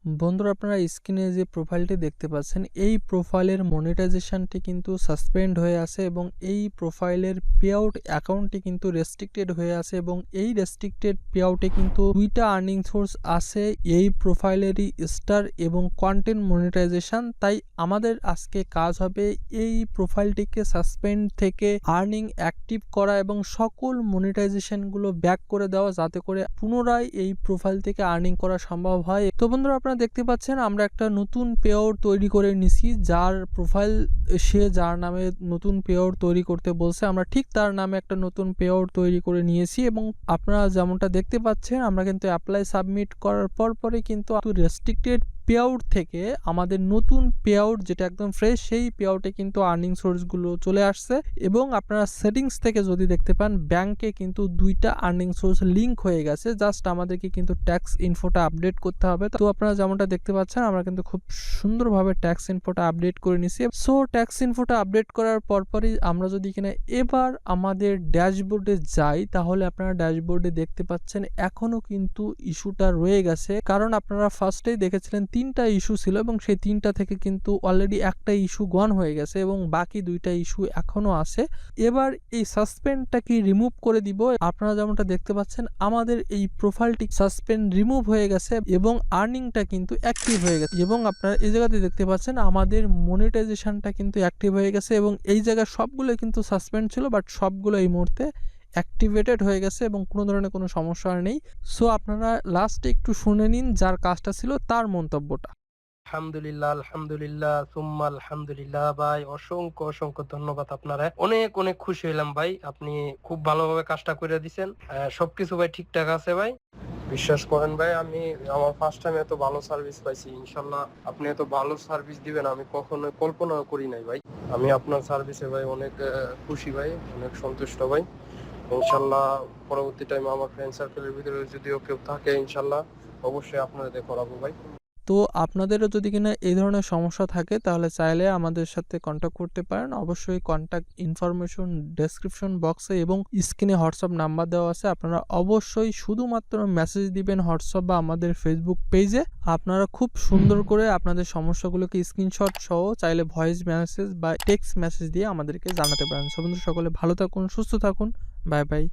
বন্ধুরা, আপনারা স্ক্রিনে যে প্রোফাইলটি দেখতে পাচ্ছেন, এই প্রোফাইলের মনিটাইজেশনটি কিন্তু সাসপেন্ড হয়ে আছে এবং এই প্রোফাইলের পেআউট অ্যাকাউন্টটি কিন্তু রেস্ট্রিক্টেড হয়ে আছে এবং এই রেস্ট্রিক্টেড পেআউটে কিন্তু দুইটা আর্নিং সোর্স আছে এই প্রোফাইলেরই, স্টার এবং কন্টেন্ট মনিটাইজেশন। তাই আমাদের আজকে কাজ হবে এই প্রোফাইলটিকে সাসপেন্ড থেকে আর্নিং অ্যাক্টিভ করা এবং সকল মনিটাইজেশনগুলো ব্যাক করে দেওয়া, যাতে করে পুনরায় এই প্রোফাইল থেকে আর্নিং করা সম্ভব হয়। তো বন্ধুরা, আপনারা দেখতে পাচ্ছেন আমরা একটা নতুন পেআউট তৈরি করে নিছি। যার প্রোফাইল যার নামে নতুন পেআউট তৈরি করতে বলছে, আমরা ঠিক তার নামে একটা নতুন পেআউট তৈরি করে নিয়েছি এবং আপনারা যেমনটা দেখতে পাচ্ছেন আমরা কিন্তু অ্যাপ্লাই সাবমিট করার পরে কিন্তু রেস্ট্রিক্টেড পেআউট থেকে আমাদের নতুন পেআউট যেটা একদম ফ্রেশ, সেই পেআউটে কিন্তু আর্নিং সোর্সগুলো চলে আসছে এবং আপনারা সেটিংস থেকে যদি দেখতে পান, ব্যাংকে কিন্তু দুইটা আর্নিং সোর্স লিঙ্ক হয়ে গেছে। জাস্ট আমাদেরকে কিন্তু ট্যাক্স ইনফোটা আপডেট করতে হবে। তো আপনারা যেমনটা দেখতে পাচ্ছেন আমরা কিন্তু খুব সুন্দরভাবে ট্যাক্স ইনফোটা আপডেট করে নিছি। সো ট্যাক্স ইনফোটা আপডেট করার পরই আমরা যদি কিনা এবার আমাদের ড্যাশবোর্ডে যাই, তাহলে আপনারা ড্যাশবোর্ডে দেখতে পাচ্ছেন এখনো কিন্তু ইস্যুটা রয়ে গেছে। কারণ আপনারা ফার্স্টেই দেখেছিলেন 3টা ইস্যু ছিল এবং সেই 3টা থেকে কিন্তু অলরেডি একটা ইস্যু গন হয়ে গেছে এবং বাকি 2টা ইস্যু এখনো আছে। এবার এই সাসপেন্ডটাকে রিমুভ করে দিব। আপনারা যেমনটা দেখতে পাচ্ছেন আমাদের এই প্রোফাইলটি সাসপেন্ড রিমুভ হয়ে গেছে এবং আর্নিংটা কিন্তু অ্যাক্টিভ হয়ে গেছে এবং আপনারা এই জায়গাতে দেখতে পাচ্ছেন আমাদের মনিটাইজেশনটা কিন্তু অ্যাক্টিভ হয়ে গেছে এবং এই জায়গায় সবগুলো কিন্তু সাসপেন্ড ছিল, বাট সবগুলো এই মুহূর্তে অ্যাক্টিভেটেড হয়ে গেছে এবং কোনো ধরনের কোনো সমস্যা নেই। সো আপনারা লাস্টে একটু শুনে নিন যার কাজটা ছিল তার মন্তব্যটা। আলহামদুলিল্লাহ, আলহামদুলিল্লাহ, সুম্মা আলহামদুলিল্লাহ। ভাই অসংখ্য অসংখ্য ধন্যবাদ। আপনারা অনেক অনেক খুশি হইলাম ভাই, আপনি খুব ভালোভাবে কাজটা করে দিছেন। সবকিছু ভাই ঠিকঠাক আছে ভাই, বিশ্বাস করেন ভাই। আমি আমার ফার্স্ট টাইম এত ভালো সার্ভিস পাইছি। ইনশাল্লাহ আপনি এত ভালো সার্ভিস দিবেন আমি কখনো কল্পনা করি নাই ভাই। আমি আপনার সার্ভিসে ভাই অনেক খুশি ভাই, অনেক সন্তুষ্ট ভাই। ইনশাল্লাহ পরবর্তী টাইমে আমার ফ্রেন্ড সার্কেলের ভিতরে যদিও কেউ থাকে, ইনশাল্লাহ অবশ্যই আপনাদের করাবো ভাই। তো আপনাদেরও যদি কিনা এই ধরনের সমস্যা থাকে তাহলে চাইলে আমাদের সাথে কন্ট্যাক্ট করতে পারেন। অবশ্যই কন্ট্যাক্ট ইনফরমেশন ডেসক্রিপশন বক্সে এবং স্ক্রিনে হোয়াটসঅ্যাপ নাম্বার দেওয়া আছে। আপনারা অবশ্যই শুধুমাত্র মেসেজ দিবেন হোয়াটসঅ্যাপ বা আমাদের ফেসবুক পেজে। আপনারা খুব সুন্দর করে আপনাদের সমস্যাগুলোকে স্ক্রিনশট সহ চাইলে ভয়েস মেসেজ বা টেক্সট মেসেজ দিয়ে আমাদেরকে জানাতে পারেন। সব বন্ধু সকলে ভালো থাকুন, সুস্থ থাকুন। Bye bye.